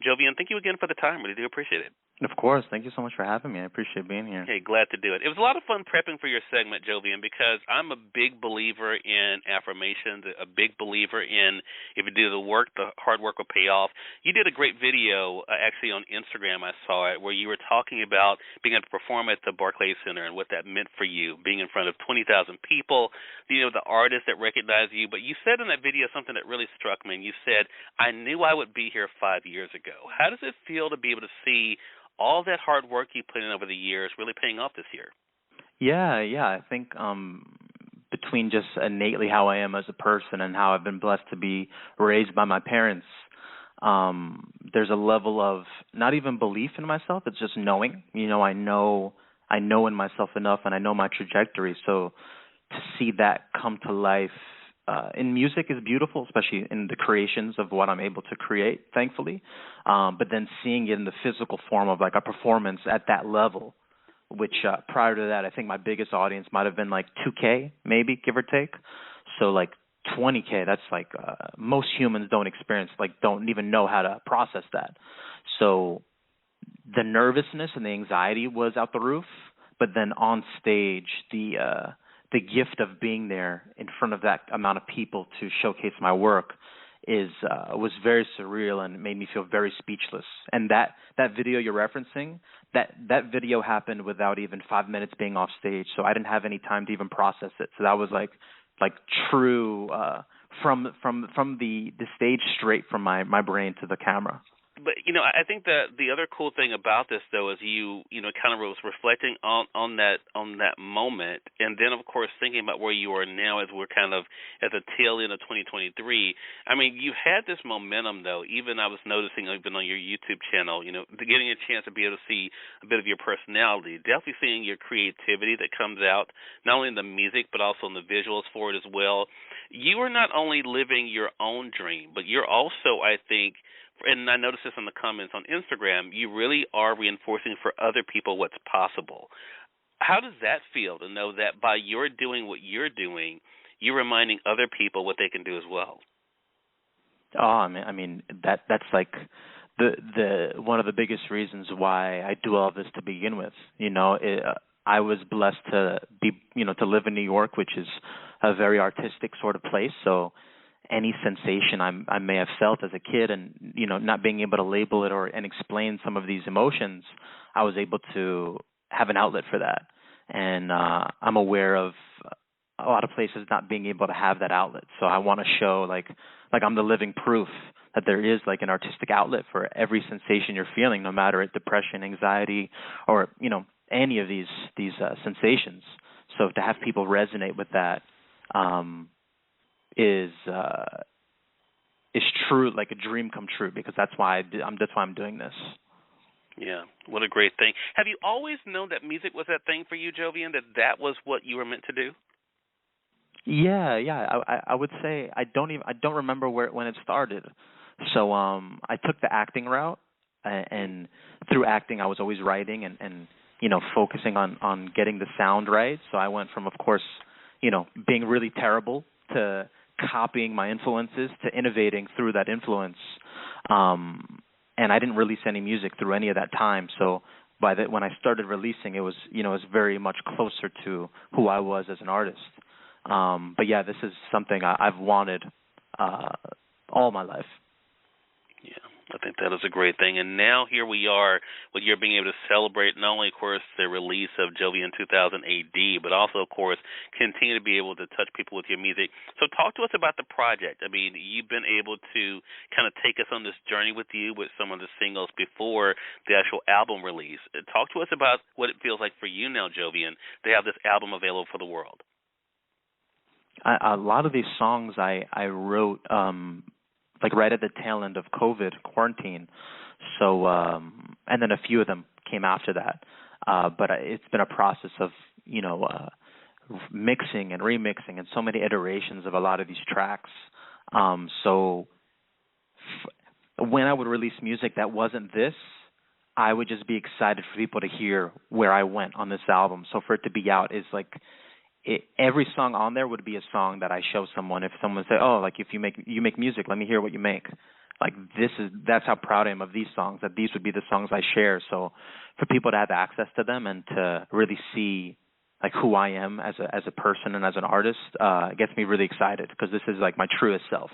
Jovian, thank you again for the time. Really do appreciate it. Of course. Thank you so much for having me. I appreciate being here. Hey, glad to do it. It was a lot of fun prepping for your segment, Jovian, because I'm a big believer in affirmations, a big believer in if you do the work, the hard work will pay off. You did a great video, actually on Instagram, I saw it, where you were talking about being able to perform at the Barclays Center and what that meant for you, being in front of 20,000 people, the artists that recognize you. But you said in that video something that really struck me, and you said, I knew I would be here 5 years ago. How does it feel to be able to see all that hard work you put in over the years really paying off this year? Yeah. I think between just innately how I am as a person and how I've been blessed to be raised by my parents, there's a level of not even belief in myself. It's just knowing. I know in myself enough, and I know my trajectory. So to see that come to life in music is beautiful, especially in the creations of what I'm able to create, thankfully. But then seeing it in the physical form of like a performance at that level, which prior to that, I think my biggest audience might have been like 2K, maybe, give or take. So like 20K, that's like most humans don't experience, like don't even know how to process that. So the nervousness and the anxiety was out the roof, but then on stage, the gift of being there in front of that amount of people to showcase my work was very surreal and made me feel very speechless. And that video you're referencing, that video happened without even 5 minutes being off stage, so I didn't have any time to even process it. So that was like true from the stage straight from my brain to the camera. But, I think that the other cool thing about this, though, is you kind of was reflecting on that moment, and then, of course, thinking about where you are now as we're kind of at the tail end of 2023. I mean, you had this momentum, though. Even I was noticing, even on your YouTube channel, getting a chance to be able to see a bit of your personality, definitely seeing your creativity that comes out, not only in the music, but also in the visuals for it as well. You are not only living your own dream, but you're also, I think, and I noticed this in the comments on Instagram, you really are reinforcing for other people what's possible. How does that feel to know that by your doing what you're doing, you're reminding other people what they can do as well? Oh, I mean that's like the one of the biggest reasons why I do all this to begin with. I was blessed to be, to live in New York, which is a very artistic sort of place. So any sensation I may have felt as a kid, and not being able to label it and explain some of these emotions, I was able to have an outlet for that. And I'm aware of a lot of places not being able to have that outlet. So I want to show like I'm the living proof that there is like an artistic outlet for every sensation you're feeling, no matter it's depression, anxiety, or any of these sensations. So to have people resonate with that is true, like a dream come true, because that's why I'm doing this. Yeah, what a great thing. Have you always known that music was that thing for you, Jovian, that was what you were meant to do? Yeah. I would say I don't remember when it started. So I took the acting route, and through acting I was always writing and focusing on getting the sound right. So I went from, of course, being really terrible to copying my influences to innovating through that influence. And I didn't release any music through any of that time. So when I started releasing, it was very much closer to who I was as an artist. But yeah, this is something I've wanted all my life. Yeah, I think that is a great thing. And now here we are with you being able to celebrate not only, of course, the release of Jovian 2000 AD, but also, of course, continue to be able to touch people with your music. So talk to us about the project. I mean, you've been able to kind of take us on this journey with you with some of the singles before the actual album release. Talk to us about what it feels like for you now, Jovian, to have this album available for the world. A lot of these songs I wrote like right at the tail end of COVID quarantine. So, and then a few of them came after that. But it's been a process of, mixing and remixing and so many iterations of a lot of these tracks. So when I would release music that wasn't this, I would just be excited for people to hear where I went on this album. So for it to be out is like, every song on there would be a song that I show someone. If someone say, "Oh, like if you make music, let me hear what you make," like that's how proud I am of these songs, that these would be the songs I share. So for people to have access to them and to really see like who I am as a person and as an artist, it gets me really excited because this is like my truest self.